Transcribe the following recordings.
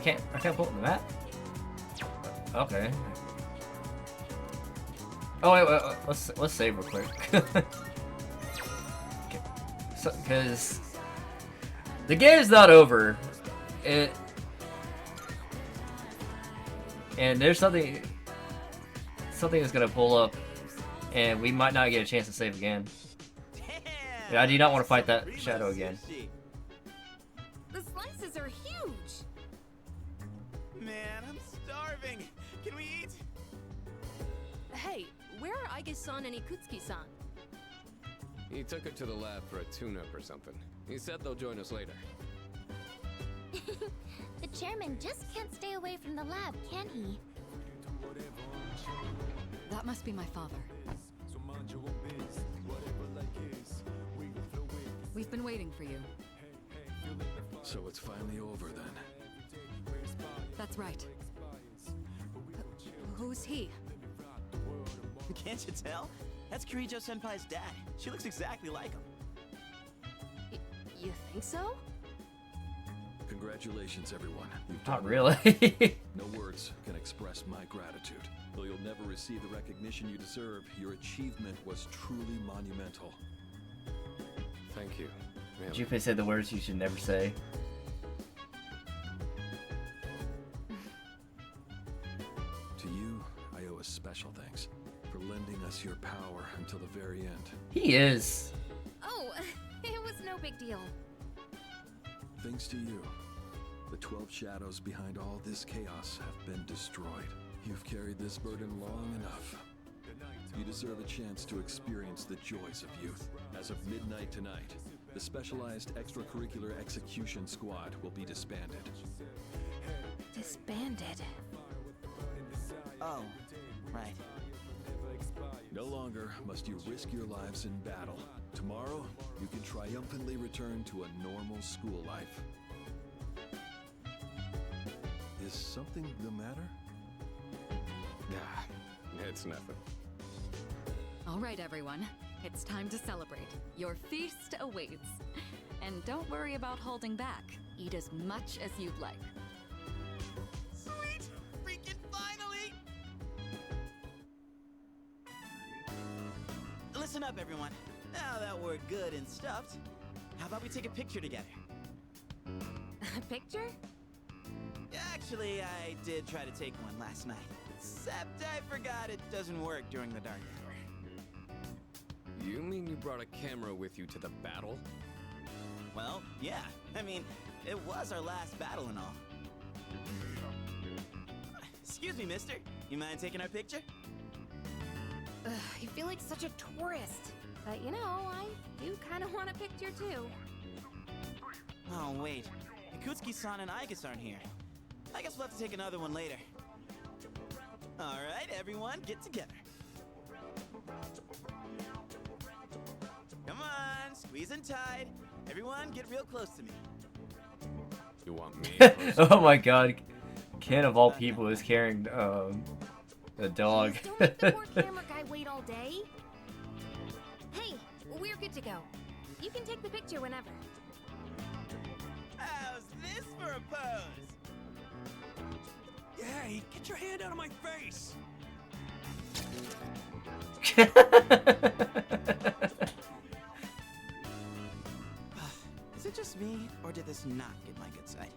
can't pull up the map? Okay. Oh wait, let's save real quick. Okay. So, cause the game's not over. And there's something that's gonna pull up, and we might not get a chance to save again. Yeah, I do not want to fight that shadow again. The slices are huge. Man, I'm starving. Can we eat? Hey, where are Aige-san and Ikutsuki-san? He took her to the lab for a tune-up or something. He said they'll join us later. The chairman just can't stay away from the lab, can he? That must be my father. We've been waiting for you. So it's finally over then. That's right. Who's he? Can't you tell? That's Kirijo-senpai's dad. She looks exactly like him. You think so? Congratulations, everyone. You've Not done really. No words can express my gratitude. Though you'll never receive the recognition you deserve, your achievement was truly monumental. Thank you. Man, Junpei said the words you should never say. To you, I owe a special thanks for lending us your power until the very end. He is. Oh, it was no big deal. Thanks to you, the 12 shadows behind all this chaos have been destroyed. You've carried this burden long enough. You deserve a chance to experience the joys of youth. As of midnight tonight, the Specialized Extracurricular Execution Squad will be disbanded. Disbanded. Oh, right. No longer must you risk your lives in battle. Tomorrow, you can triumphantly return to a normal school life. Is something the matter? ah, it's nothing. All right, everyone. It's time to celebrate. Your feast awaits. And don't worry about holding back. Eat as much as you'd like. Sweet! Freaking finally! Listen up, everyone. Now that we're good and stuffed, how about we take a picture together? A picture? Actually, I did try to take one last night. Except I forgot it doesn't work during the dark hour. You mean you brought a camera with you to the battle? Well, yeah. I mean, it was our last battle and all. Excuse me, mister. You mind taking our picture? I feel like such a tourist. But you know, I do kind of want a picture too. Oh, wait. Ikutsuki-san and Aige aren't here. I guess we'll have to take another one later. Alright, everyone, get together. Come on, squeeze in tight. Everyone, get real close to me. You want me? Oh my god. Ken of all people is carrying a dog. Jeez, don't make the poor camera guy wait all day. Hey, we're good to go. You can take the picture whenever. How's this for a pose? Hey, get your hand out of my face! Is it just me, or did this not get my good side?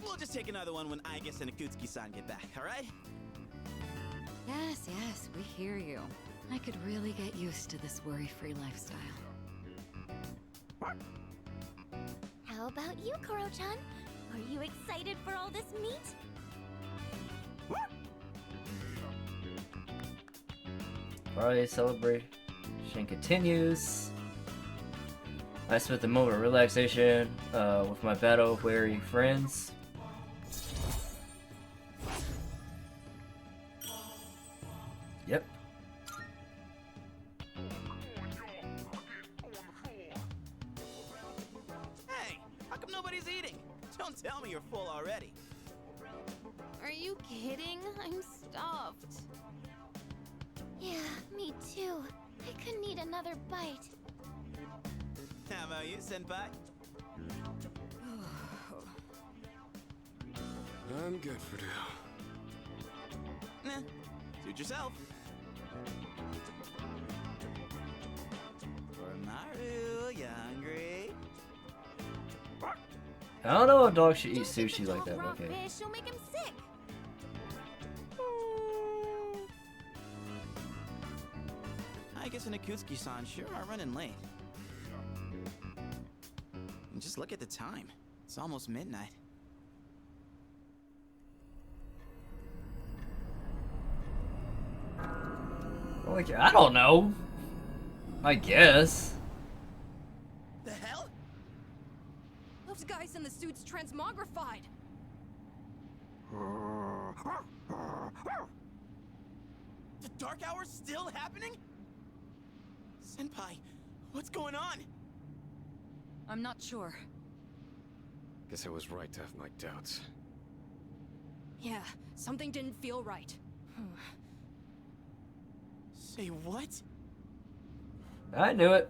We'll just take another one when Aige and Ikutsuki-san get back, alright? Yes, yes, we hear you. I could really get used to this worry-free lifestyle. How about you, Koro-chan? Are you excited for all this meat? Friday celebration continues. I spent the moment of relaxation with my battle-weary friends. Yep. Hey, how come nobody's eating? Don't tell me you're full already. Are you kidding? I'm stuffed. Yeah, me too. I couldn't eat another bite. How about you, Senpai? I'm good for now. Nah, suit yourself. For Maru, you hungry? I don't know if dogs should eat Don't give sushi the like dog that, raw but okay. fish, you'll make him sick. I guess Akutsuki-san sure are running late. And just look at the time. It's almost midnight. Like, I don't know. I guess. The hell? Those guys in the suits transmogrified. The Dark Hour's still happening? Senpai, what's going on? I'm not sure. Guess I was right to have my doubts. Yeah, something didn't feel right. Say what? I knew it.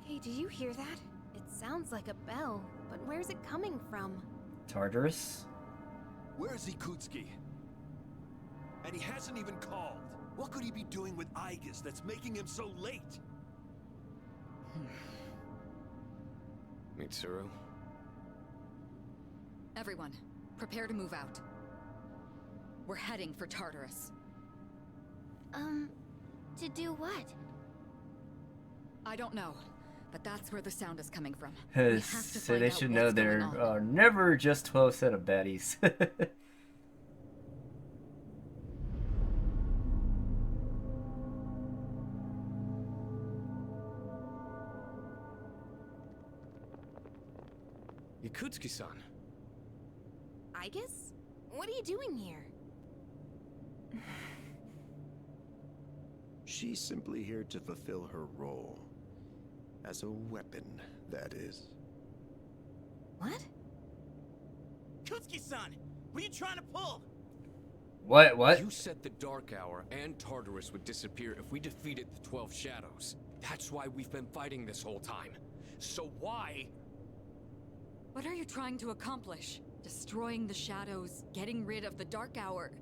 Hey, did you hear that? It sounds like a bell, but where's it coming from? Tartarus. Where's Ikutsuki? And he hasn't even called. What could he be doing with Aigis that's making him so late? Mitsuru? Everyone, prepare to move out. We're heading for Tartarus. To do what? I don't know, but that's where the sound is coming from. We have to So find they out should know what's going there on. are never just 12 set of baddies. Ikutsuki-san. I guess? What are you doing here? She's simply here to fulfill her role. As a weapon, that is. What? Kutsuki-san, what are you trying to pull? What? You said the Dark Hour and Tartarus would disappear if we defeated the 12 Shadows. That's why we've been fighting this whole time. So why? What are you trying to accomplish? Destroying the shadows, getting rid of the Dark Hour.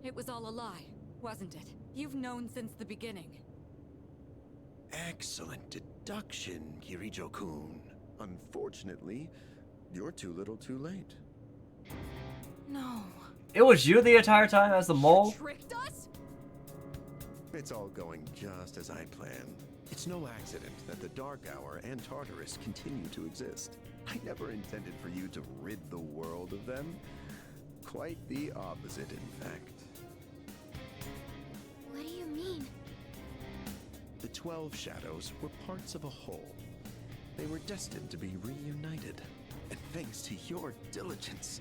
It was all a lie, wasn't it? You've known since the beginning. Excellent deduction, Kirijo-kun. Unfortunately, you're too little too late. No. It was you the entire time as the mole? Tricked us? It's all going just as I planned. It's no accident that the Dark Hour and Tartarus continue to exist. I never intended for you to rid the world of them. Quite the opposite, in fact. What do you mean? The 12 Shadows were parts of a whole. They were destined to be reunited. And thanks to your diligence,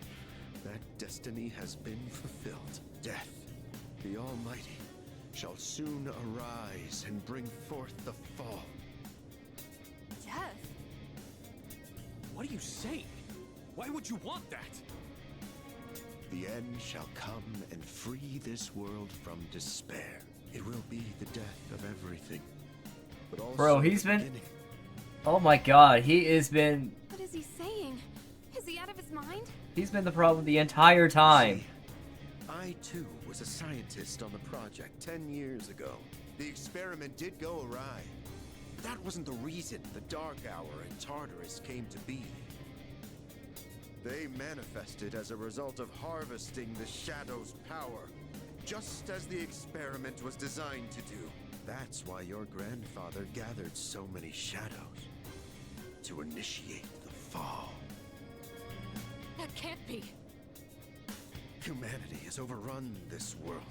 that destiny has been fulfilled. Death, the Almighty, shall soon arise and bring forth the fall. Death? What are you saying? Why would you want that? The end shall come and free this world from despair. It will be the death of everything. But also Bro, he's the been... beginning. Oh my god, he has been... What is he saying? Is he out of his mind? He's been the problem the entire time. See, I too was a scientist on the project 10 years ago. The experiment did go awry. But that wasn't the reason the Dark Hour and Tartarus came to be. They manifested as a result of harvesting the Shadow's power, just as the experiment was designed to do. That's why your grandfather gathered so many shadows, to initiate the fall. That can't be. Humanity has overrun this world,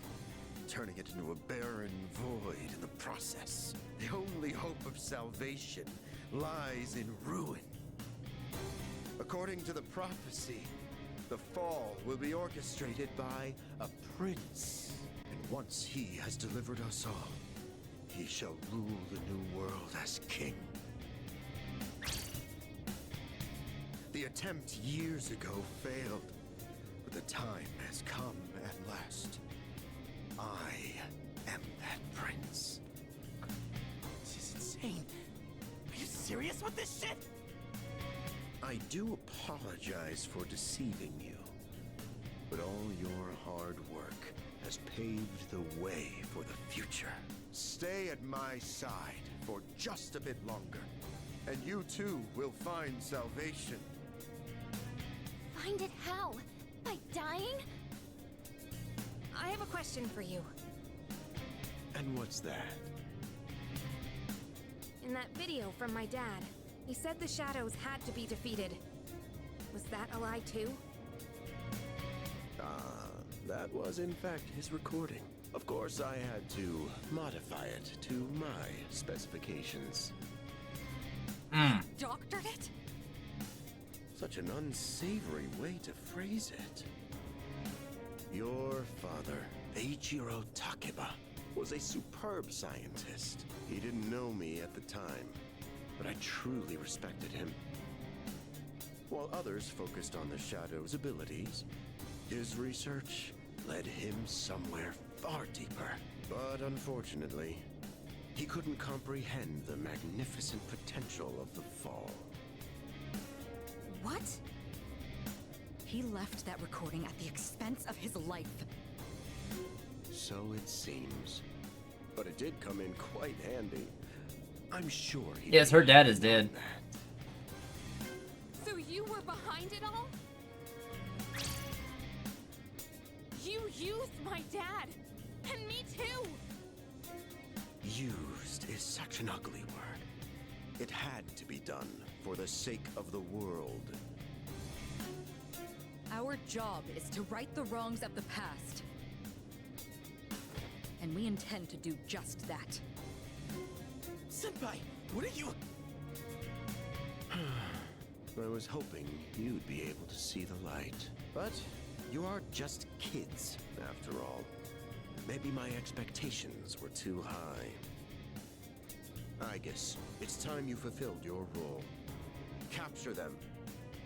turning it into a barren void in the process. The only hope of salvation lies in ruin. According to the prophecy, the fall will be orchestrated by a prince. And once he has delivered us all, he shall rule the new world as king. The attempt years ago failed, but the time has come at last. I am that prince. This is insane. Are you serious with this shit? I I do apologize for deceiving you, but all your hard work has paved the way for the future. Stay at my side for just a bit longer, and you too will find salvation. Find it how? By dying? I have a question for you. And what's that? In that video from my dad, he said the shadows had to be defeated. Was that a lie too? That was in fact his recording. Of course, I had to modify it to my specifications. Doctored it? Such an unsavory way to phrase it. Your father, Eiichiro Takeba, was a superb scientist. He didn't know me at the time, but I truly respected him. While others focused on the Shadow's abilities, his research led him somewhere far deeper. But unfortunately, he couldn't comprehend the magnificent potential of the Fall. What? He left that recording at the expense of his life. So it seems. But it did come in quite handy. I'm sure he... Yes, her dad is dead. So you were behind it all? You used my dad! And me too! Used is such an ugly word. It had to be done for the sake of the world. Our job is to right the wrongs of the past. And we intend to do just that. Senpai, what are you... I was hoping you'd be able to see the light. But you are just kids, after all. Maybe my expectations were too high. I guess it's time you fulfilled your role. Capture them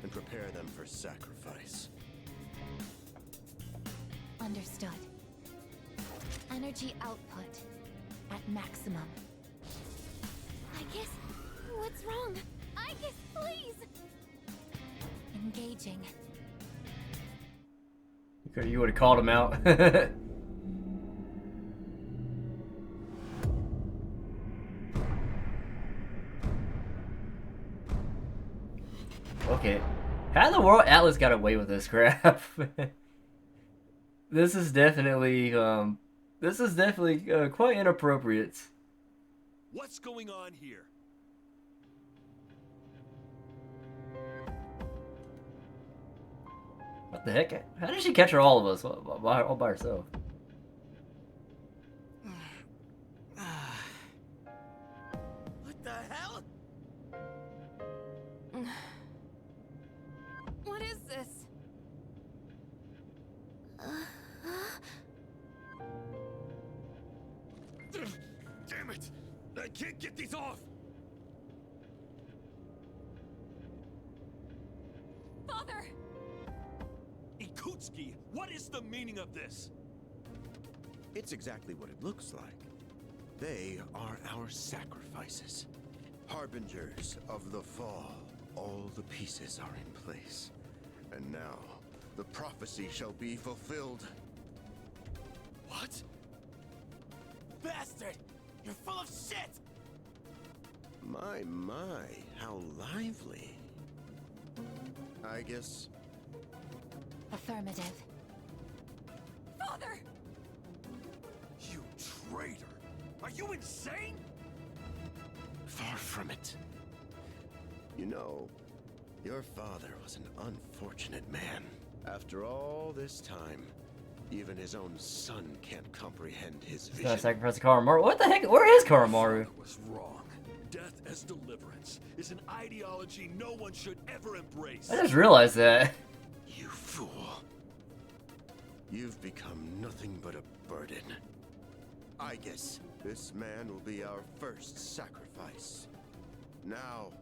and prepare them for sacrifice. Understood. Energy output at maximum. I guess. What's wrong? I guess, please. Engaging. You would have called him out. Okay. How in the world Atlas got away with this crap? This is definitely quite inappropriate. What's going on here? What the heck? How did she catch all of us all by herself? What the hell? What is this? Damn it! I can't get these off! Father! Ikutsuki, what is the meaning of this? It's exactly what it looks like. They are our sacrifices. Harbingers of the Fall. All the pieces are in place. And now, the prophecy shall be fulfilled. What? Bastard! You're full of shit! My, how lively. I guess... Affirmative. Father! You traitor! Are you insane? Far from it. You know, your father was an unfortunate man. After all this time, even his own son can't comprehend his He's gonna vision. sacrifice Karamaru. What the heck? Where is Karamaru? I was wrong. Death as deliverance is an ideology no one should ever embrace. I just realized that. You fool. You've become nothing but a burden. I guess this man will be our first sacrifice. Now,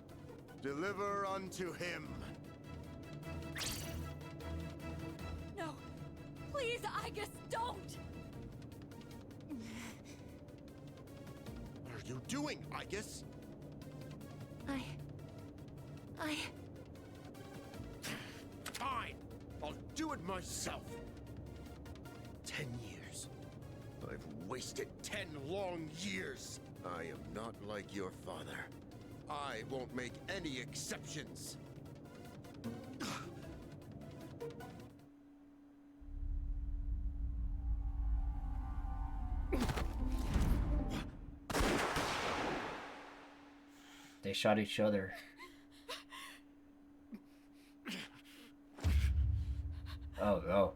deliver unto him. No! Please, Aigis, don't! What are you doing, Aigis? do it myself. 10 years. I've wasted 10 long years. I am not like your father. I won't make any exceptions. They shot each other. Oh, oh.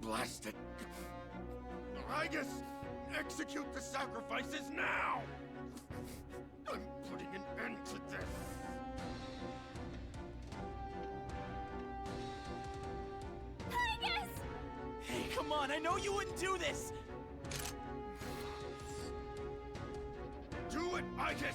Blast it! I guess execute the sacrifices now! I'm putting an end to this! Hey, come on, I know you wouldn't do this! Do it, Igus!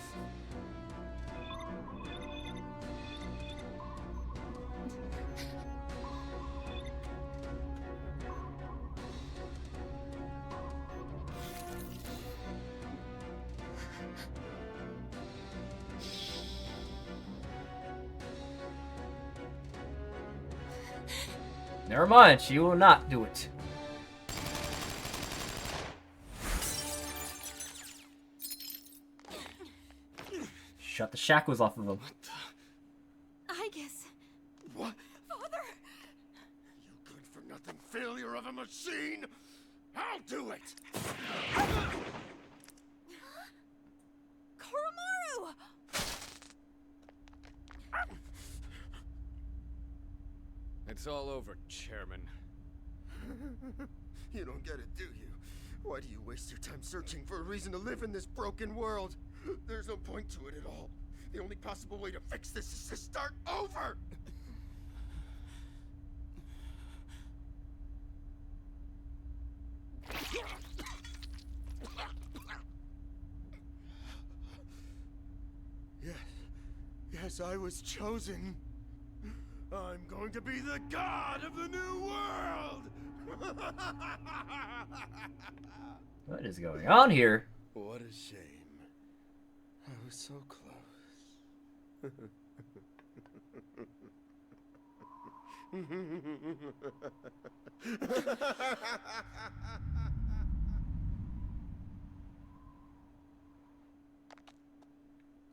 Never mind, she will not do it. Shut the shackles off of him. I guess. What? Father! You good-for-nothing failure of a machine! I'll do it! Koromaru! It's all over, Chairman. You don't get it, do you? Why do you waste your time searching for a reason to live in this broken world? There's no point to it at all. The only possible way to fix this is to start over! Yes, I was chosen. I'm going to be the god of the new world! What is going on here? What a shame. I was so close.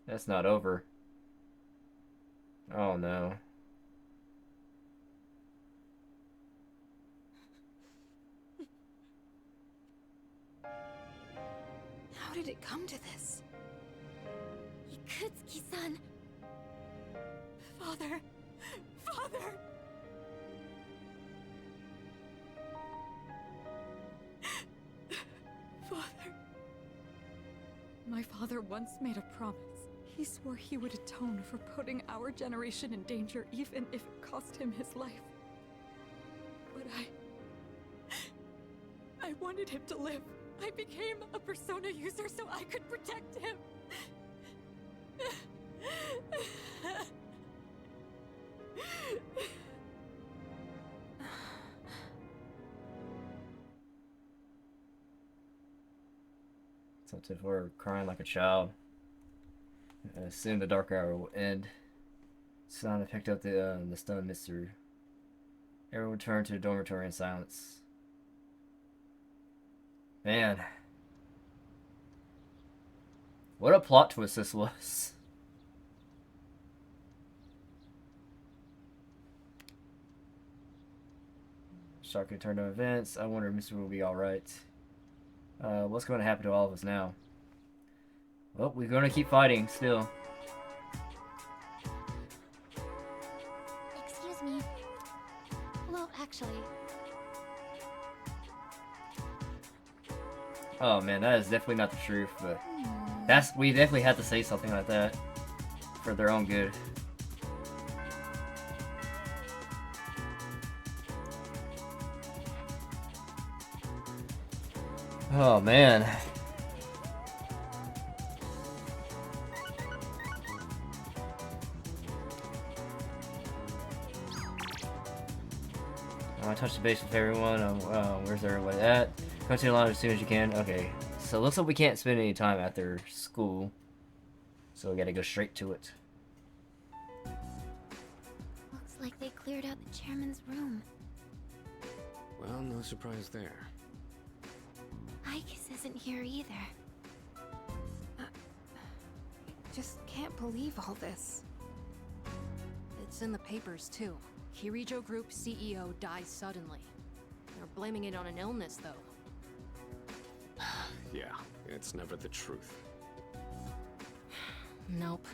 That's not over. Oh no. How did it come to this? Ikutsuki-san. Father! Father! Father. My father once made a promise. He swore he would atone for putting our generation in danger, even if it cost him his life. But I wanted him to live. I became a persona user so I could protect him. Something for crying like a child. Soon the dark hour will end. Sana picked up the stunned mister. Everyone returned to the dormitory in silence. Man. What a plot twist this was. Shark returned to events. I wonder if Mr. will be alright. What's going to happen to all of us now? Well, we're going to keep fighting still. Excuse me. Well, actually, Oh man, that is definitely not the truth, but we definitely had to say something like that for their own good. Oh man. I touch the base with everyone. Where's everybody at? Come to the line as soon as you can. Okay. So it looks like we can't spend any time after school. So we gotta go straight to it. Looks like they cleared out the chairman's room. Well, no surprise there. Icus isn't here either. Just can't believe all this. It's in the papers, too. Kirijo Group CEO dies suddenly. They're blaming it on an illness, though. Yeah, it's never the truth. Nope.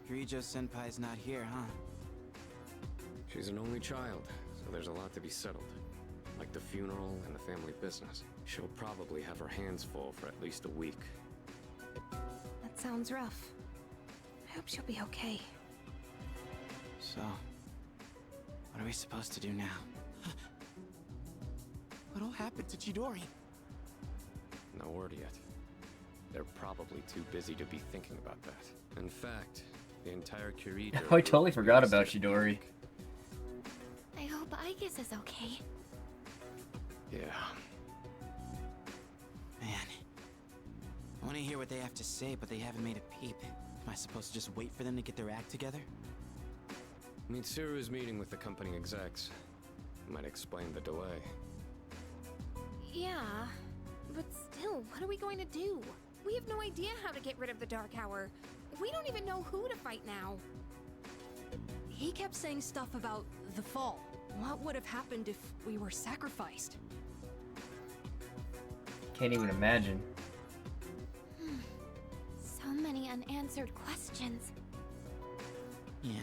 Kirijo Senpai's not here, huh? She's an only child, so there's a lot to be settled. Like the funeral and the family business. She'll probably have her hands full for at least a week. That sounds rough. I hope she'll be okay. So, what are we supposed to do now? What all happened to Chidori? No word yet. They're probably too busy to be thinking about that. In fact, the entire Kirijo... I totally forgot about Chidori. I hope Icus is okay. Yeah. Man. I want to hear what they have to say, but they haven't made a peep. Am I supposed to just wait for them to get their act together? Mitsuru's meeting with the company execs. Might explain the delay. Yeah, but still, what are we going to do? We have no idea how to get rid of the Dark Hour. We don't even know who to fight now. He kept saying stuff about the fall. What would have happened if we were sacrificed? Can't even imagine. So many unanswered questions. Yeah.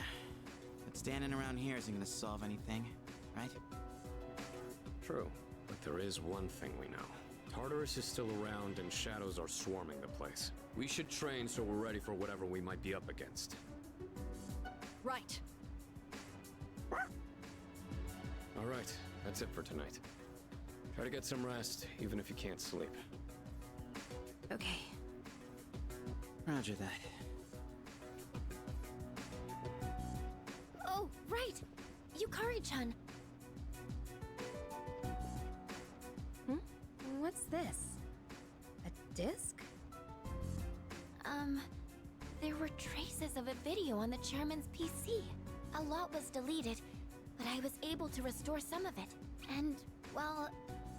But standing around here isn't gonna solve anything, right? True. But there is one thing we know. Tartarus is still around and shadows are swarming the place. We should train so we're ready for whatever we might be up against. Right. Alright, that's it for tonight. Try to get some rest, even if you can't sleep. Okay. Roger that. Oh, right! Yukari-chan. What's this? A disc? There were traces of a video on the chairman's PC. A lot was deleted, but I was able to restore some of it. And, well,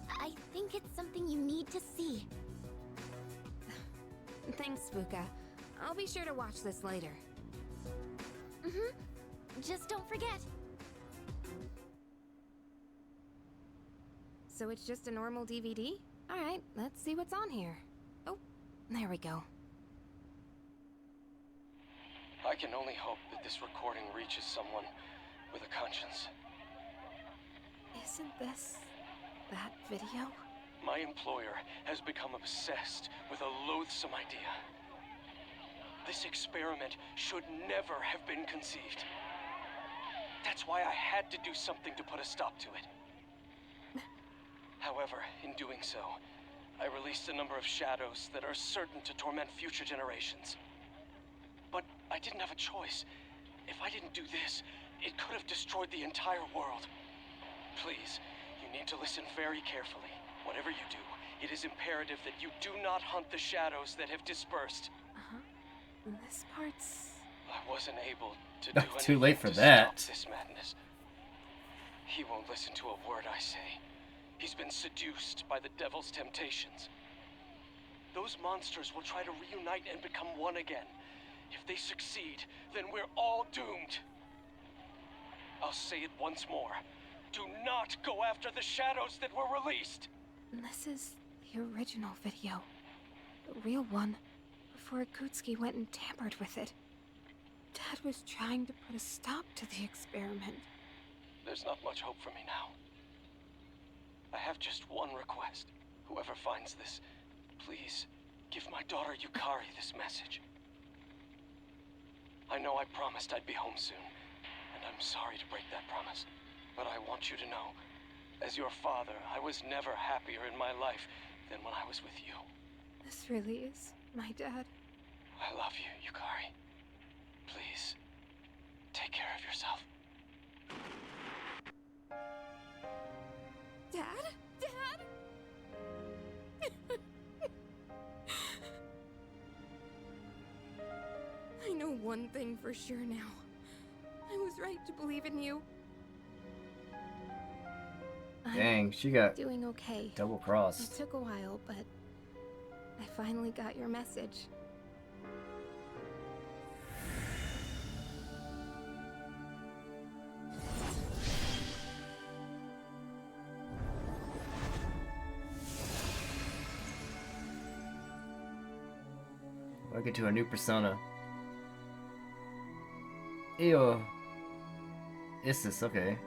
I think it's something you need to see. Thanks, Fuka. I'll be sure to watch this later. Just don't forget. So it's just a normal DVD? Alright, let's see what's on here. Oh, there we go. I can only hope that this recording reaches someone with a conscience. Isn't this that video? My employer has become obsessed with a loathsome idea. This experiment should never have been conceived. That's why I had to do something to put a stop to it. However, in doing so, I released a number of shadows that are certain to torment future generations. But I didn't have a choice. If I didn't do this, it could have destroyed the entire world. Please, you need to listen very carefully. Whatever you do, it is imperative that you do not hunt the shadows that have dispersed. This part's... I wasn't able to do Too late for anything to that. stop this madness. He won't listen to a word I say. He's been seduced by the devil's temptations. Those monsters will try to reunite and become one again. If they succeed, then we're all doomed. I'll say it once more. Do not go after the shadows that were released. This is the original video. The real one. Before Akutsuki went and tampered with it. Dad was trying to put a stop to the experiment. There's not much hope for me now. I have just one request. Whoever finds this, please give my daughter Yukari this message. I know I promised I'd be home soon, and I'm sorry to break that promise. But I want you to know, as your father, I was never happier in my life than when I was with you. This really is my dad. I love you, Yukari. Please, take care of yourself. Dad? Dad? know one thing for sure now. I was right to believe in you. Dang, she got Doing okay. double It crossed. took a while, but I finally got your message. I get to a new persona. Ew. Is this okay?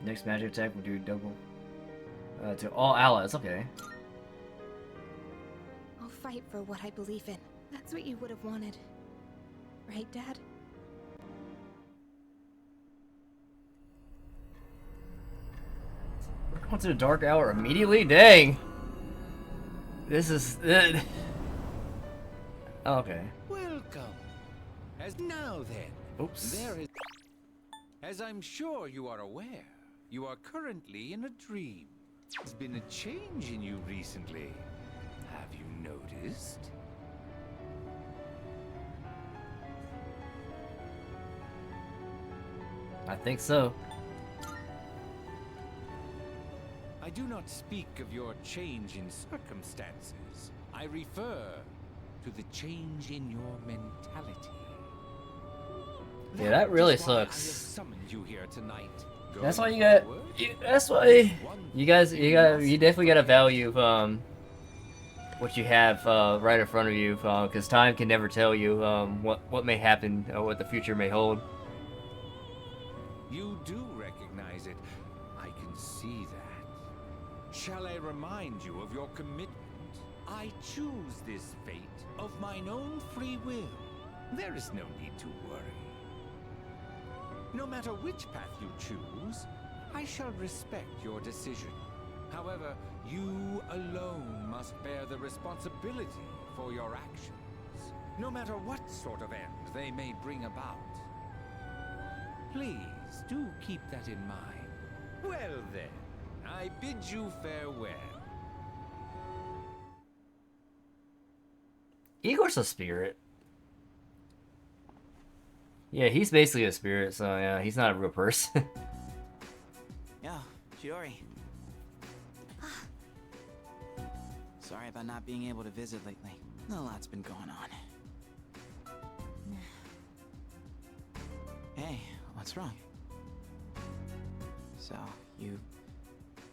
Next magic attack will do double to all allies. Okay. I'll fight for what I believe in. That's what you would have wanted. Right, Dad? We're going to the dark hour immediately? Dang! This is... okay. Welcome. As now then, Oops. there is... As I'm sure you are aware, you are currently in a dream. There's been a change in you recently. Have you noticed? I think so. I do not speak of your change in circumstances. I refer to the change in your mentality. Yeah, that really is why I have sucks. summoned you here tonight. That's why Going you got. forward, That's why one you guys. thing You must definitely gotta value what you have right in front of you, because time can never tell you what may happen or what the future may hold. You do recognize it. I can see that. Shall I remind you of your commitment? I choose this fate of mine own free will. There is no need to worry. No matter which path you choose, I shall respect your decision. However, you alone must bear the responsibility for your actions, no matter what sort of end they may bring about. Please do keep that in mind. Well then, I bid you farewell. Igor's a spirit. Yeah, he's basically a spirit, so yeah, he's not a real person. Yo, Shiori. Sorry about not being able to visit lately. A lot's been going on. Hey, what's wrong? So, you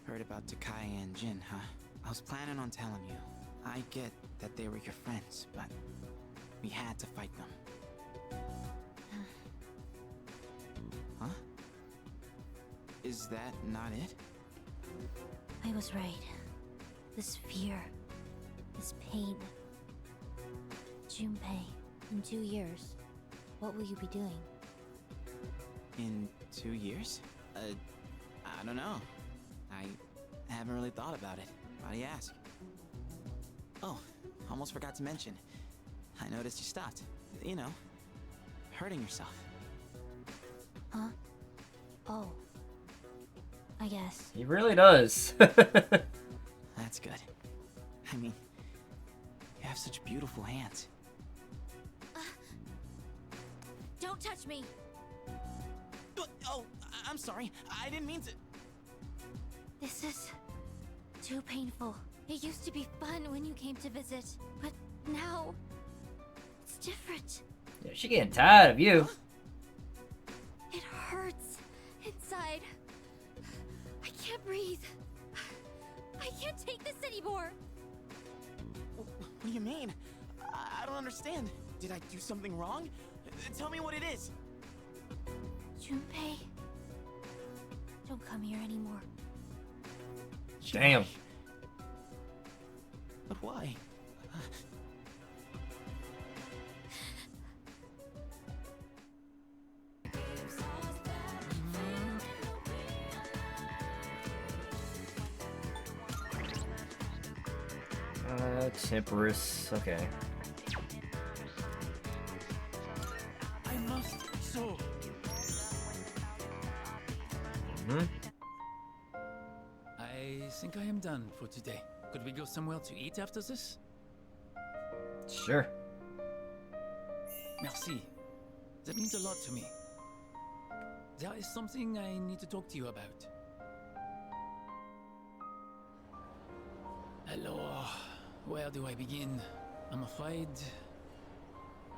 heard about Takai and Jin, huh? I was planning on telling you. I get that they were your friends, but we had to fight them. Huh? Is that not it? I was right. This fear, this pain. Junpei, in 2 years, what will you be doing? In 2 years? I don't know. I haven't really thought about it. Why do you ask? Oh, almost forgot to mention. I noticed you stopped. You know, hurting yourself. Huh? Oh. I guess. He really does. That's good. I mean, you have such beautiful hands. Don't touch me! Oh, I'm sorry. I didn't mean to. This is too painful. It used to be fun when you came to visit, but now it's different. Yeah, she getting tired of you. It hurts inside. I can't breathe. I can't take this anymore. What do you mean? I don't understand. Did I do something wrong? Tell me what it is. Junpei, don't come here anymore. Damn. But why? Temperous. Okay. I must so. think I am done for today. Could we go somewhere to eat after this? Sure. Merci. That means a lot to me. There is something I need to talk to you about. Alors, where do I begin? I'm afraid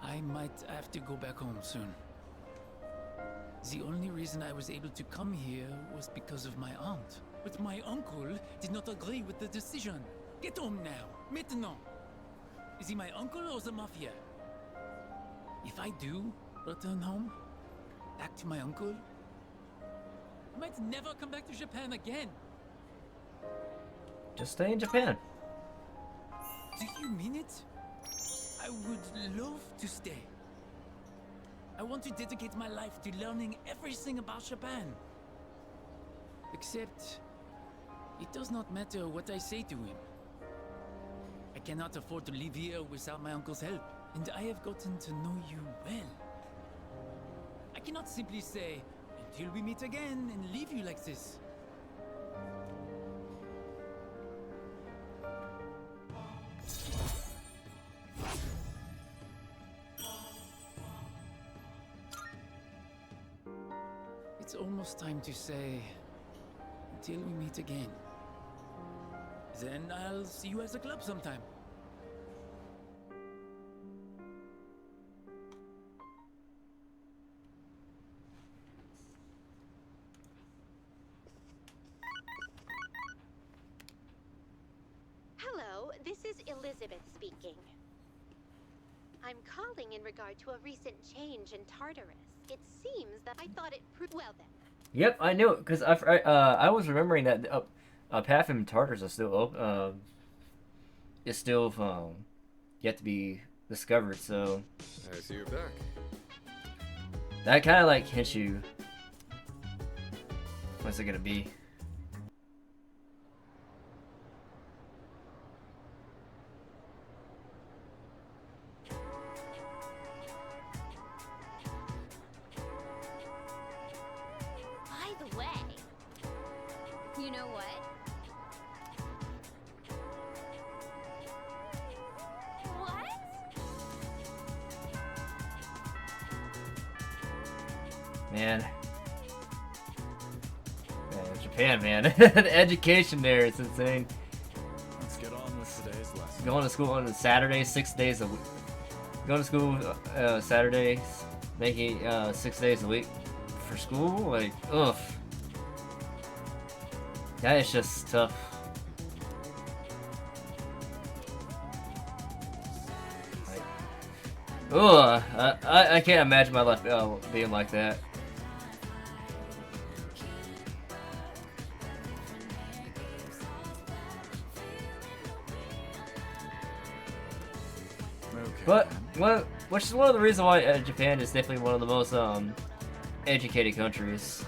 I might have to go back home soon. The only reason I was able to come here was because of my aunt. But my uncle did not agree with the decision. Get home now, maintenant. Is he my uncle or the mafia? If I do return home, back to my uncle, I might never come back to Japan again. Just stay in Japan. Do you mean it? I would love to stay. I want to dedicate my life to learning everything about Japan. Except, it does not matter what I say to him. I cannot afford to live here without my uncle's help, and I have gotten to know you well. I cannot simply say, until we meet again, and leave you like this. It's almost time to say, until we meet again. Then I'll see you at the club sometime. Hello, this is Elizabeth speaking. I'm calling in regard to a recent change in Tartarus. It seems that I thought it proved well then. Yep, I knew it because I was remembering that Path in Tartarus is still open. It's still yet to be discovered. So I see you're back. that kind of like hints you. What's it gonna be? By the way, you know what? What? Man, Japan, man. The education there is insane. Let's get on with today's lesson. Going to school on Saturday, 6 days a week. Going to school Saturdays, making 6 days a week for school. Like, ugh. That is just tough. Like, ugh. I can't imagine my life being like that. But which is one of the reasons why Japan is definitely one of the most educated countries.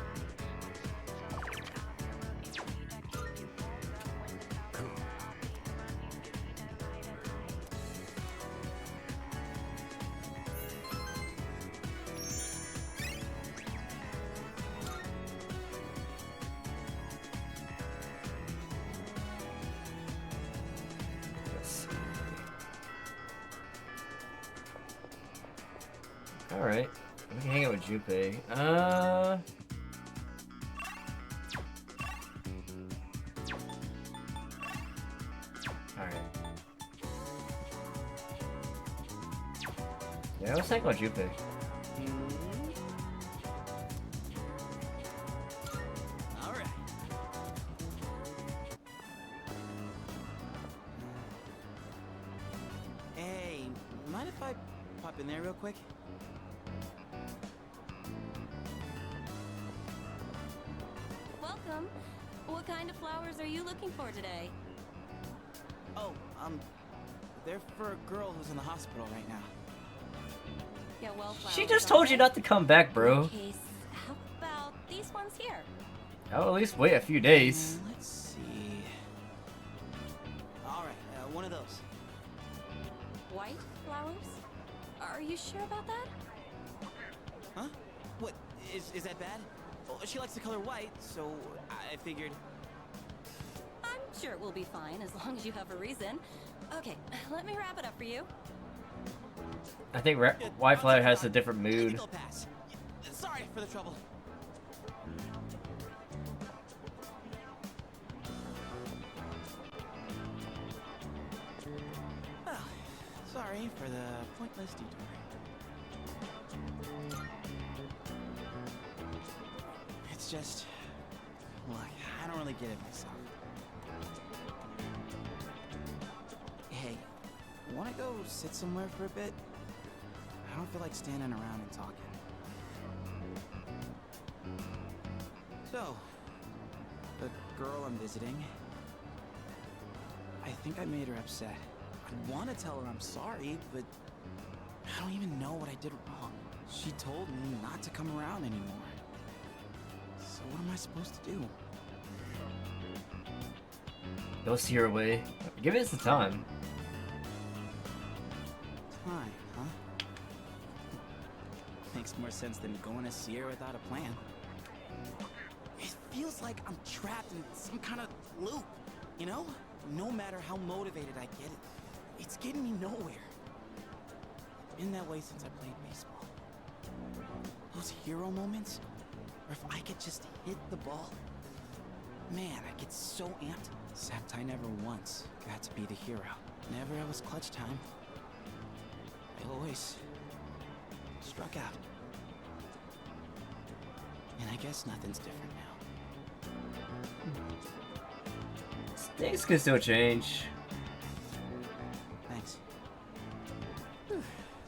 Alright, we can hang out with Junpei. Alright. Yeah, let's hang out with Junpei. Alright. Hey, mind if I pop in there real quick? Welcome. What kind of flowers are you looking for today? Oh, they're for a girl who's in the hospital right now. Yeah, wildflowers. She just told you not to come back, In bro. that case, how about these ones here? I'll at least wait a few days. Let's see. Alright, one of those. White flowers? Are you sure about that? Huh? What, is that bad? Well, she likes the color white, so I figured... I'm Sure, we'll be fine as long as you have a reason. Okay, let me wrap it up for you. I think Wi-Fi has a different mood. Legal pass. Sorry for the trouble. Well, sorry for the pointless detour. It's just, look, I don't really get it myself. Hey, wanna go sit somewhere for a bit? I don't feel like standing around and talking. So, the girl I'm visiting, I think I made her upset. I want to tell her I'm sorry, but I don't even know what I did wrong. She told me not to come around anymore. So what am I supposed to do? Go see her way. Give it some time. Time, huh? Makes more sense than going to see her without a plan. It feels like I'm trapped in some kind of loop, you know? No matter how motivated I get, it's getting me nowhere. Been that way since I played baseball. Those hero moments, or if I could just hit the ball, man, I get so amped. Except I never once got to be the hero. Never it was clutch time. I always struck out. And I guess nothing's different now. Things can still change. Thanks.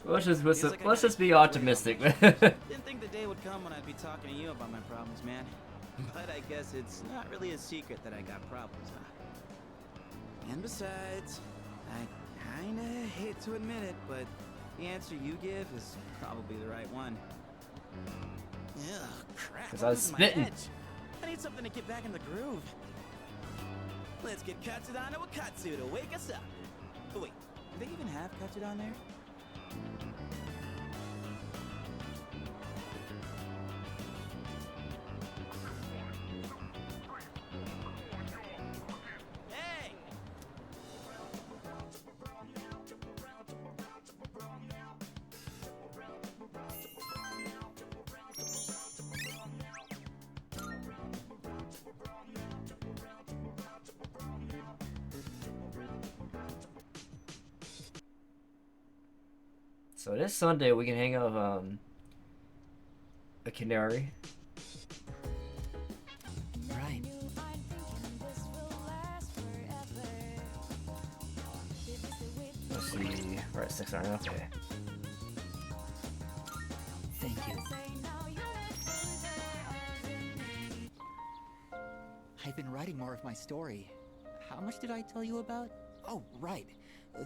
Let's just be optimistic. Didn't think the day would come when I'd be talking to you about my problems, man. But I guess it's not really a secret that I got problems, huh? And besides, I kinda hate to admit it, but the answer you give is probably the right one. Ugh, crap. 'Cause I was I'm losing my spitting. edge. I need something to get back in the groove. Let's get Katsudan to Wakatsu to wake us up. Oh, wait, do they even have Katsudan there? Hey! So this Sunday we can hang out a canary. Right. Let's see. We're at 6 hours. Okay. Thank you. I've been writing more of my story. How much did I tell you about? Oh, right.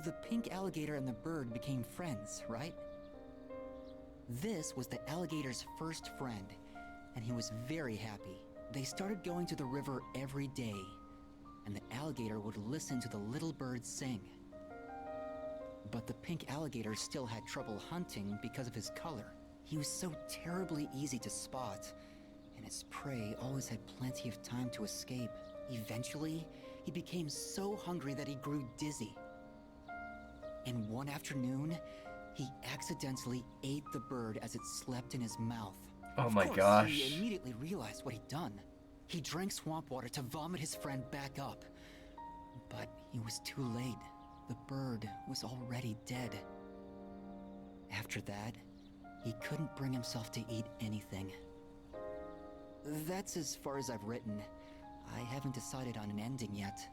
The pink alligator and the bird became friends, right? This was the alligator's first friend, and he was very happy. They started going to the river every day, and the alligator would listen to the little bird sing. But the pink alligator still had trouble hunting because of his color. He was so terribly easy to spot, and his prey always had plenty of time to escape. Eventually, he became so hungry that he grew dizzy. And one afternoon, he accidentally ate the bird as it slept in his mouth. Oh Of my course, gosh. He immediately realized what he'd done. He drank swamp water to vomit his friend back up. But he was too late. The bird was already dead. After that, he couldn't bring himself to eat anything. That's as far as I've written. I haven't decided on an ending yet.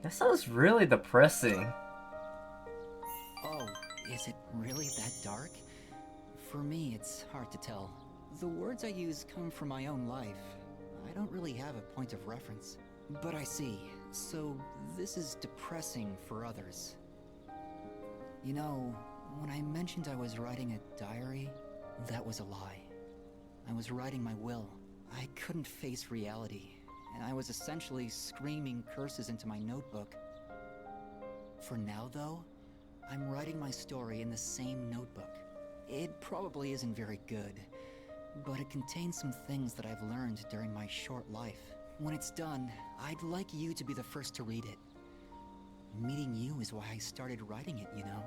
That sounds really depressing. Oh, is it really that dark? For me, it's hard to tell. The words I use come from my own life. I don't really have a point of reference. But I see. So, this is depressing for others. You know, when I mentioned I was writing a diary, that was a lie. I was writing my will. I couldn't face reality, and I was essentially screaming curses into my notebook. For now, though, I'm writing my story in the same notebook. It probably isn't very good, but it contains some things that I've learned during my short life. when it's done, I'd like you to be the first to read it. Meeting you is why I started writing it, you know?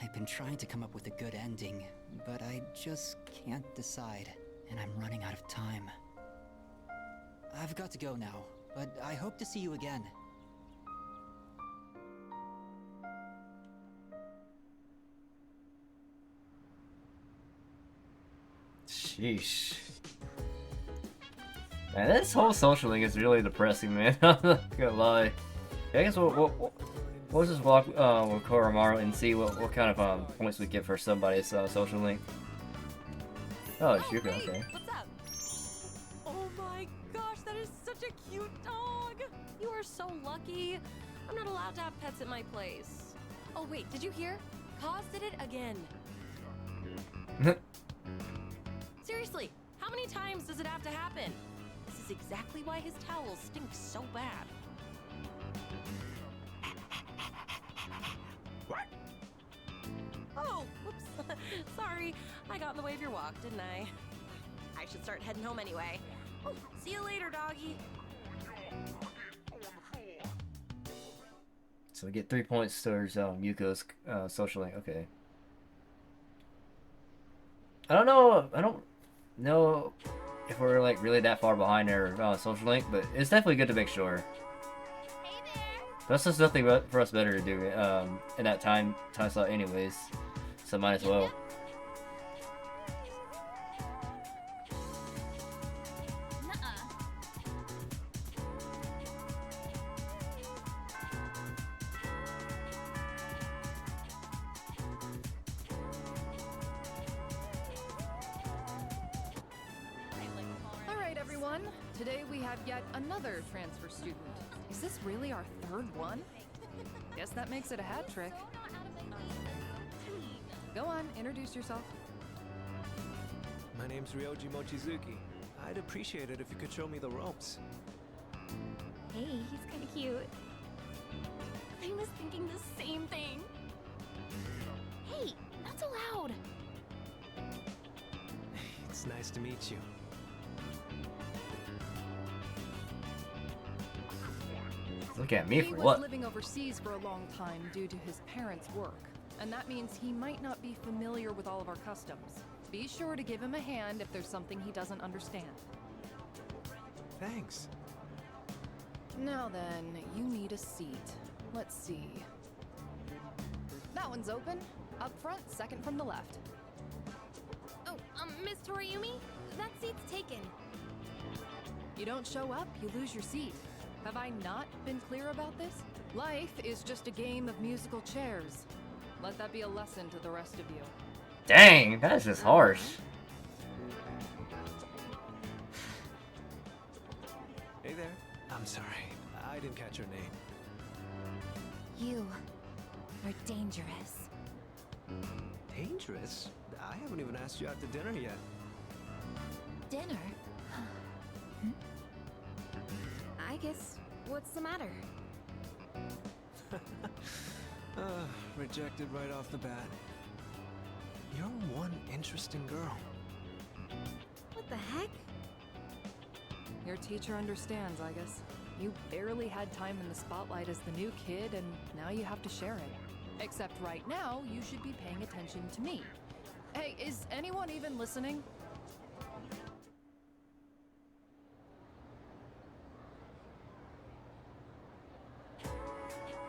I've been trying to come up with a good ending, but I just can't decide, and I'm running out of time. I've got to go now, but I hope to see you again. Sheesh. Man, this whole social link is really depressing, man. I'm not gonna lie. I guess we'll just walk with Koromaru and see what kind of points we get for somebody's social link. Oh, it's Yuka, hey, okay. What's up? Oh my gosh, that is such a cute dog! You are so lucky. I'm not allowed to have pets at my place. Oh wait, did you hear? Kaz did it again. Seriously, how many times does it have to happen? This is exactly why his towel stinks so bad. Oh, whoops. Sorry, I got in the way of your walk, didn't I? I should start heading home anyway. Oh, see you later, doggy. So we get 3 points towards Yuko's social link. Okay. I don't know if we're like really that far behind our social link, but it's definitely good to make sure. That's just nothing for us better to do in that time slot anyways, so might as well. Alright everyone, today we have yet another transfer student. Is this really our third one? Guess that makes it a hat trick. Go on, introduce yourself. My name's Ryoji Mochizuki. I'd appreciate it if you could show me the ropes. Hey, he's kind of cute. I was thinking the same thing. Hey, not so loud. It's nice to meet you. Look at me for He what? was living overseas for a long time due to his parents' work, and that means he might not be familiar with all of our customs. Be sure to give him a hand if there's something he doesn't understand. Thanks. Now then, you need a seat. Let's see. That one's open. Up front, second from the left. Oh, Miss Toriumi? That seat's taken. You don't show up, you lose your seat. Have I not been clear about this? Life is just a game of musical chairs. Let that be a lesson to the rest of you. Dang, that is just harsh. Hey there. I'm sorry. I didn't catch your name. You are dangerous. Dangerous? I haven't even asked you out to dinner yet. Dinner? I guess, what's the matter? Rejected right off the bat. You're one interesting girl. What the heck? Your teacher understands, I guess. You barely had time in the spotlight as the new kid, and now you have to share it. Except right now, you should be paying attention to me. Hey, is anyone even listening?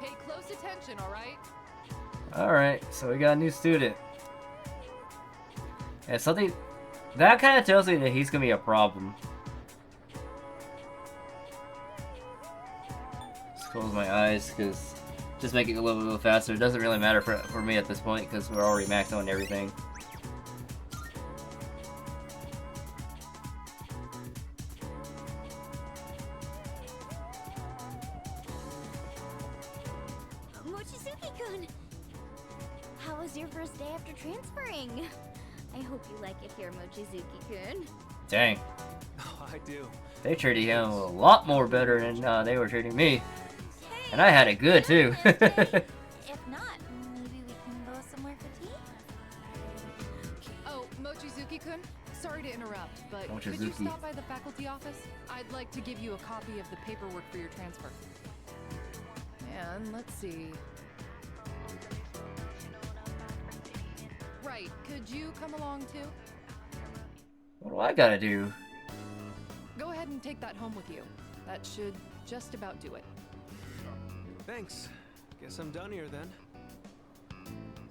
Pay close attention, alright? Alright, so we got a new student. And something that kind of tells me that he's gonna be a problem. Just close my eyes, because just make it a little faster. It doesn't really matter for me at this point, because we're already maxed out on everything. Mochizuki-kun! How was your first day after transferring? I hope you like it here, Mochizuki-kun. Dang. Oh, I do. They treated him a lot more better than they were treating me. And I had it good too. If not, maybe we can go somewhere for tea? Oh, Mochizuki-kun, sorry to interrupt, but could you Mochizuki. stop by the faculty office? I'd like to give you a copy of the paperwork for your transfer. And let's see. Right, could you come along too? What do I gotta do? Go ahead and take that home with you. That should just about do it. Thanks. Guess I'm done here then.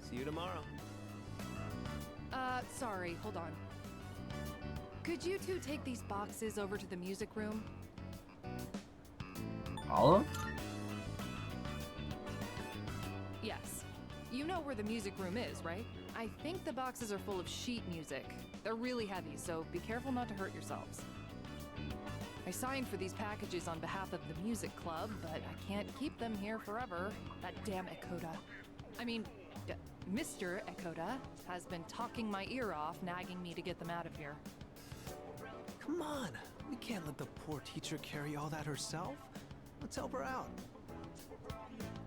See you tomorrow. Sorry, hold on. Could you two take these boxes over to the music room? All of them? Yes. You know where the music room is, right? I think the boxes are full of sheet music. They're really heavy, so be careful not to hurt yourselves. I signed for these packages on behalf of the music club, but I can't keep them here forever. That damn Ekoda. I mean, Mr. Ekoda has been talking my ear off, nagging me to get them out of here. Come on. We can't let the poor teacher carry all that herself. Let's help her out.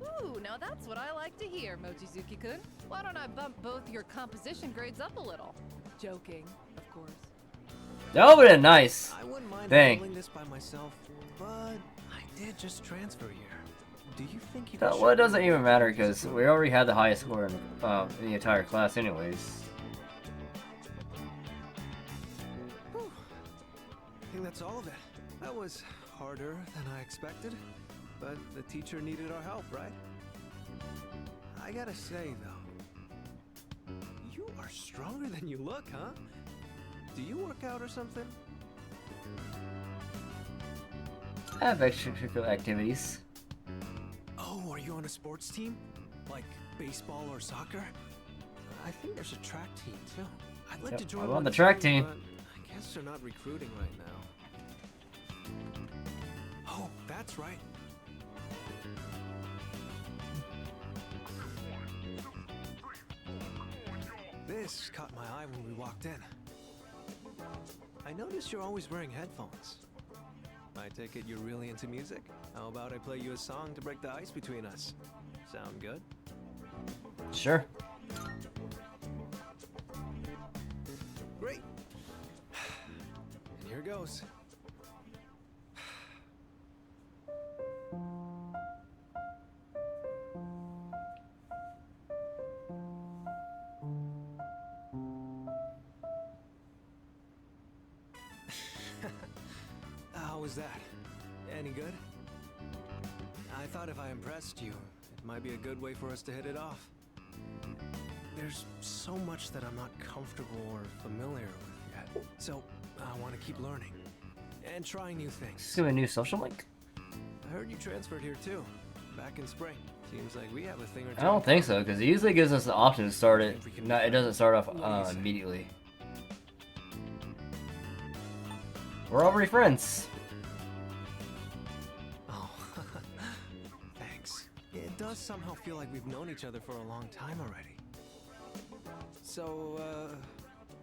Ooh, now that's what I like to hear, Mochizuki-kun. Why don't I bump both your composition grades up a little? Joking, of course. That would've been nice. I wouldn't mind Dang. handling this by myself, but I did just transfer here. Do you think you That, well, it doesn't even matter because we already had the highest score in the entire class anyways. Whew. I think that's all of it. That was harder than I expected, but the teacher needed our help, right? I gotta say, though, you are stronger than you look, huh? Do you work out or something? I have extracurricular activities. Oh, are you on a sports team? Like baseball or soccer? I think there's a track team, too. I'd like Yep, to join I'm one on the too, track team. but I guess they're not recruiting right now. Oh, that's right. This caught my eye when we walked in. I noticed you're always wearing headphones. I take it you're really into music? How about I play you a song to break the ice between us? Sound good? Sure. Great. And here goes. How was that? Any good? I thought if I impressed you, it might be a good way for us to hit it off. There's so much that I'm not comfortable or familiar with yet, so I want to keep learning and try new things. Is this gonna be a new social link? I heard you transferred here too, back in spring. Seems like we have a thing or two. I don't think so, because it usually gives us the option to start it. No, it doesn't start off immediately. We're already friends. Oh, thanks. It does somehow feel like we've known each other for a long time already. So,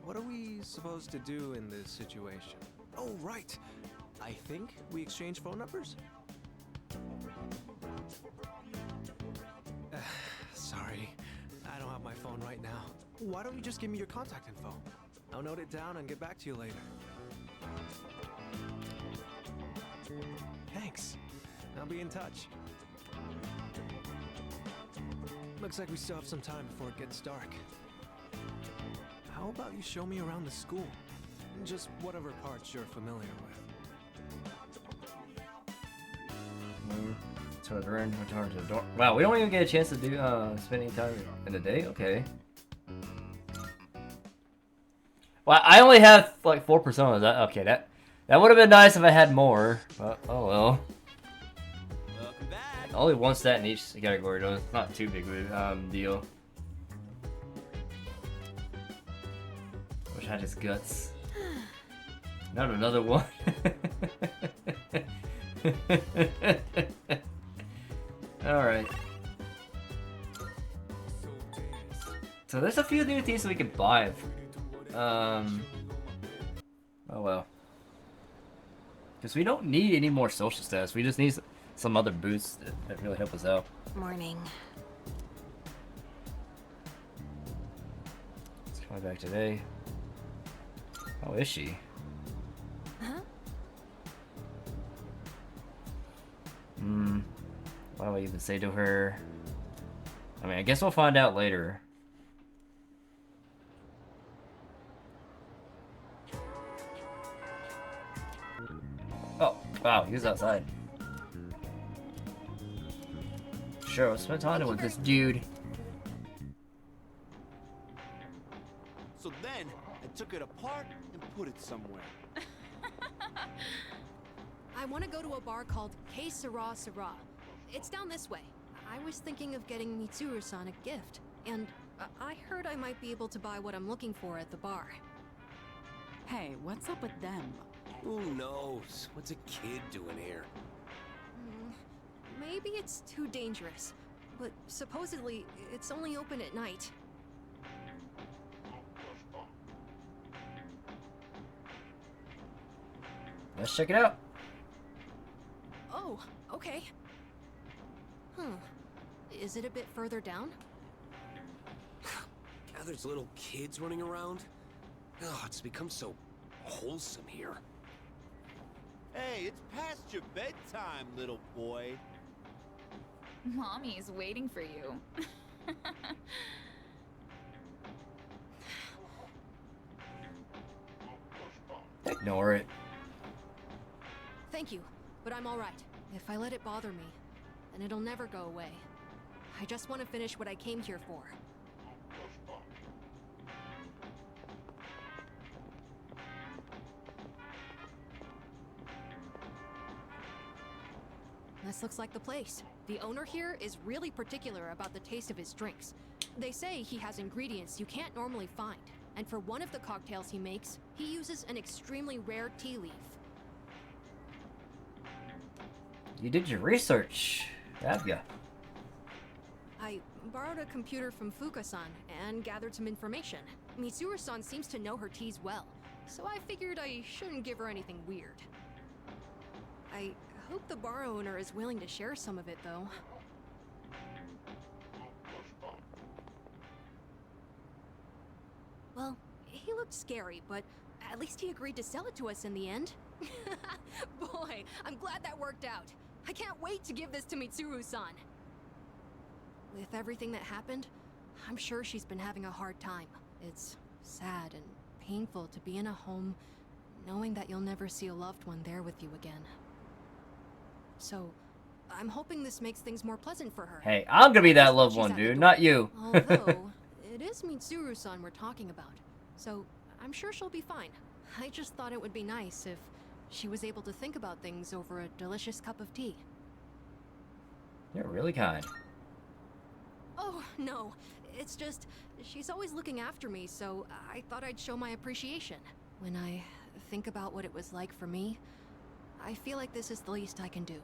what are we supposed to do in this situation? Oh, right. I think we exchange phone numbers? Sorry, I don't have my phone right now. Why don't you just give me your contact info? I'll note it down and get back to you later. Thanks. I'll be in touch. Looks like we still have some time before it gets dark. How about you show me around the school? Just whatever parts you're familiar with. Move to the room, return to the door. Wow, we don't even get a chance to do spending time in the day? Okay. Well, I only have like 4% of that. Okay, that would have been nice if I had more, but oh well. Welcome back. Only one stat in each category, though. It's not too big of a deal. Wish I had his guts. Not another one. Alright. So there's a few new things we can buy. Oh well. Because we don't need any more social status. We just need some other boosts that really help us out. Morning. It's coming back today. How is she? Huh? What do I even say to her? I mean, I guess we'll find out later. Oh, wow, he was outside. Sure, let's spend time with this dude. So then, I took it apart and put it somewhere. I want to go to a bar called Que Sera Sera. It's down this way. I was thinking of getting Mitsuru-san a gift, and I heard I might be able to buy what I'm looking for at the bar. Hey, what's up with them? Who knows? What's a kid doing here? Maybe it's too dangerous, but supposedly it's only open at night. Let's check it out. Oh, okay. Is it a bit further down? Now there's little kids running around. Oh, it's become so wholesome here. Hey, it's past your bedtime, little boy. Mommy's waiting for you. Ignore it. Thank you, but I'm alright. If I let it bother me, then it'll never go away. I just want to finish what I came here for. This looks like the place. The owner here is really particular about the taste of his drinks. They say he has ingredients you can't normally find, and for one of the cocktails he makes, he uses an extremely rare tea leaf. You did your research, have ya? I borrowed a computer from Fuka-san and gathered some information. Mitsuru-san seems to know her teas well, so I figured I shouldn't give her anything weird. I hope the bar owner is willing to share some of it, though. Well, he looked scary, but at least he agreed to sell it to us in the end. Boy, I'm glad that worked out. I can't wait to give this to Mitsuru-san. With everything that happened, I'm sure she's been having a hard time. It's sad and painful to be in a home knowing that you'll never see a loved one there with you again. So, I'm hoping this makes things more pleasant for her. Hey, I'm gonna be that loved She's one, at the dude, door. not you. Although, it is Mitsuru-san we're talking about, so I'm sure she'll be fine. I just thought it would be nice if she was able to think about things over a delicious cup of tea. You're really kind. Oh, no. It's just, she's always looking after me, so I thought I'd show my appreciation. When I think about what it was like for me, I feel like this is the least I can do.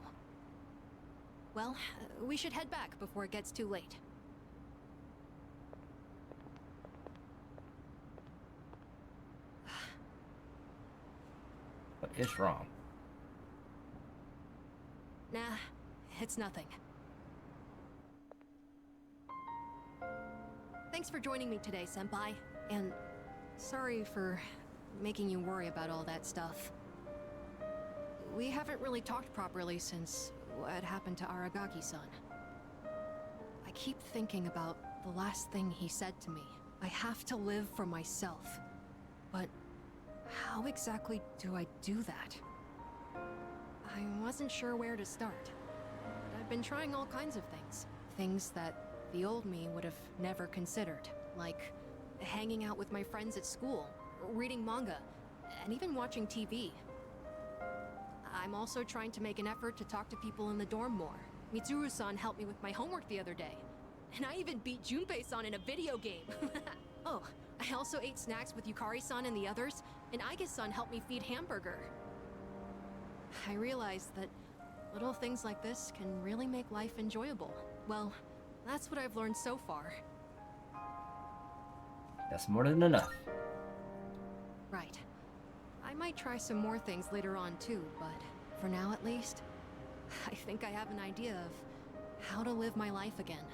Well, we should head back before it gets too late. What is wrong? Nah, it's nothing. Thanks for joining me today, Senpai. And sorry for making you worry about all that stuff. We haven't really talked properly since what happened to Aragaki-san. I keep thinking about the last thing he said to me. I have to live for myself. But how exactly do I do that? I wasn't sure where to start. But I've been trying all kinds of things. Things that the old me would have never considered. Like hanging out with my friends at school, reading manga, and even watching TV. I'm also trying to make an effort to talk to people in the dorm more. Mitsuru-san helped me with my homework the other day. And I even beat Junpei-san in a video game. Oh, I also ate snacks with Yukari-san and the others, and Aige-san helped me feed Hamburger. I realized that little things like this can really make life enjoyable. Well, that's what I've learned so far. That's more than enough. Right. I I might try some more things later on too, but for now at least, I think I have an idea of how to live my life again.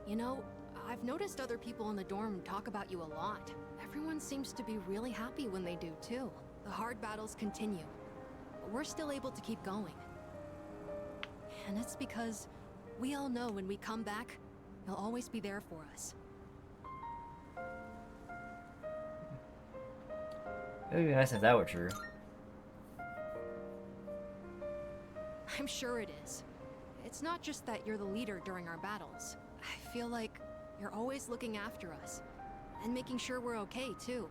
You know, I've noticed other people in the dorm talk about you a lot. Everyone seems to be really happy when they do too. The hard battles continue, but we're still able to keep going. And it's because we all know when we come back, you'll always be there for us. It would be nice if that were true. I'm sure it is. It's not just that you're the leader during our battles. I feel like you're always looking after us, and making sure we're okay, too.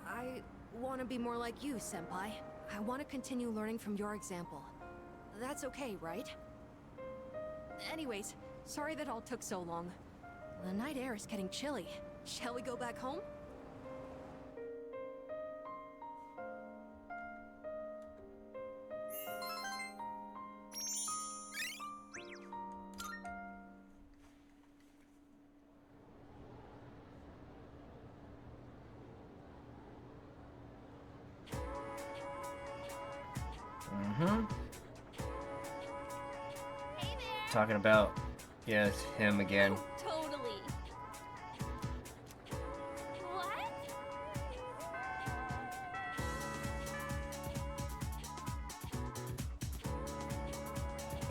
I want to be more like you, Senpai. I want to continue learning from your example. That's okay, right? Anyways, sorry that all took so long. The night air is getting chilly. Shall we go back home? Talking about, yeah, it's him again. Totally. What?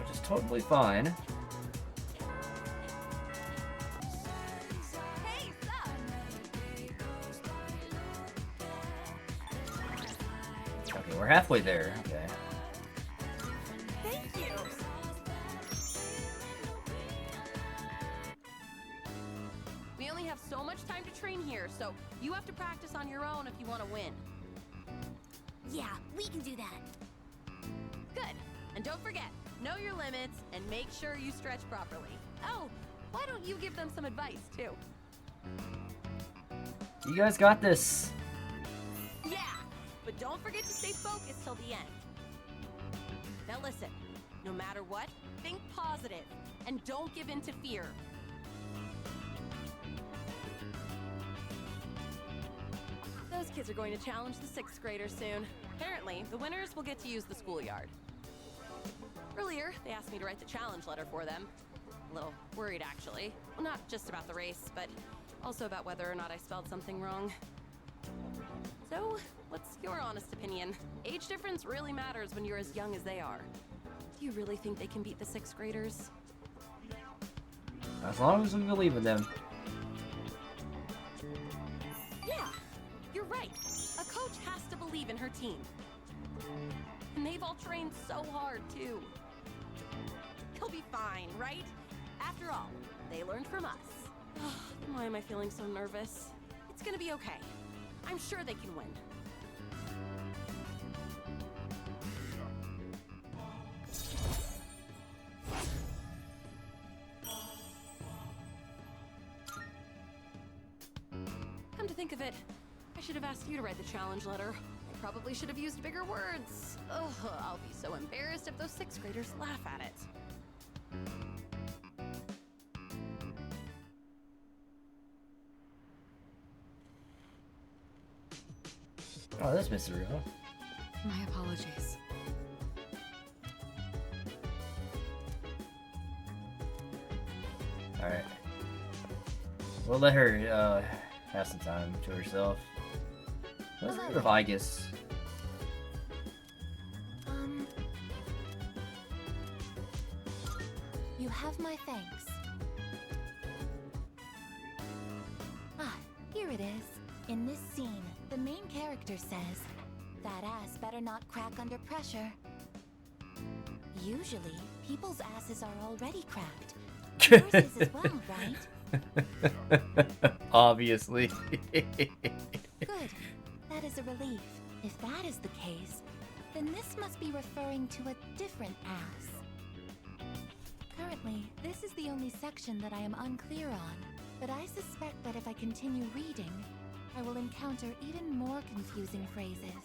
Which is totally fine. Hey, sup? Okay, we're halfway there. Okay. Thank you. We only have so much time to train here, so you have to practice on your own if you want to win. Yeah, we can do that. Good. And don't forget, know your limits and make sure you stretch properly. Oh, why don't you give them some advice, too? You guys got this. Yeah, but don't forget to stay focused till the end. Now listen, no matter what, think positive and don't give in to fear. Those kids are going to challenge the 6th graders soon. Apparently, the winners will get to use the schoolyard. Earlier, they asked me to write the challenge letter for them. A little worried, actually. Well, not just about the race, but also about whether or not I spelled something wrong. So, what's your honest opinion? Age difference really matters when you're as young as they are. Do you really think they can beat the 6th graders? As long as we believe in them. Yeah, you're right. A coach has to believe in her team. And they've all trained so hard, too. He'll be fine, right? After all, they learned from us. Why am I feeling so nervous? It's gonna be okay. I'm sure they can win. Come to think of it, I should have asked you to write the challenge letter. I probably should have used bigger words. Ugh, I'll be so embarrassed if those 6th graders laugh at it. Oh, that's Mr. Rio. My apologies. Alright. We'll let her have some time to herself. Let's get rid of Aigis. You have my thanks. Ah, here it is. In this scene, the main character says, "That ass better not crack under pressure." Usually, people's asses are already cracked. Yours is as well, right? Obviously. Good. That is a relief. If that is the case, then this must be referring to a different ass. Currently, this is the only section that I am unclear on, but I suspect that if I continue reading, I will encounter even more confusing phrases.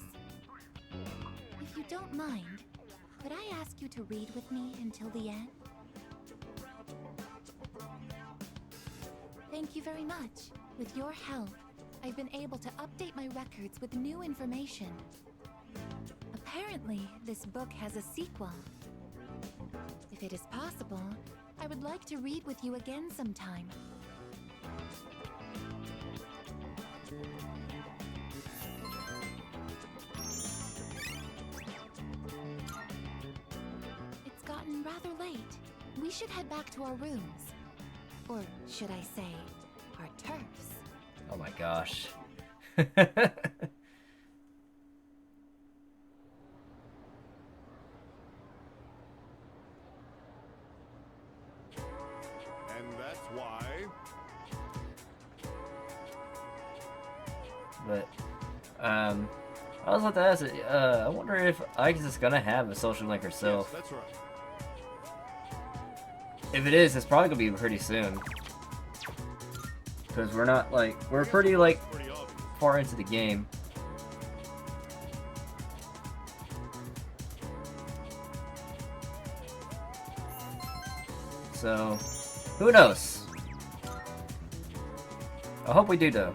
If you don't mind, could I ask you to read with me until the end? Thank you very much. With your help, I've been able to update my records with new information. Apparently, this book has a sequel. If it is possible, I would like to read with you again sometime. It's gotten rather late. We should head back to our rooms. Or should I say, our turfs. Oh my gosh. And that's why. But, I was about to ask, I wonder if Ike's is gonna have a social link herself. Yes, that's right. If it is, it's probably gonna be pretty soon. Because we're not, like, we're pretty, like, far into the game. So, who knows? I hope we do, though.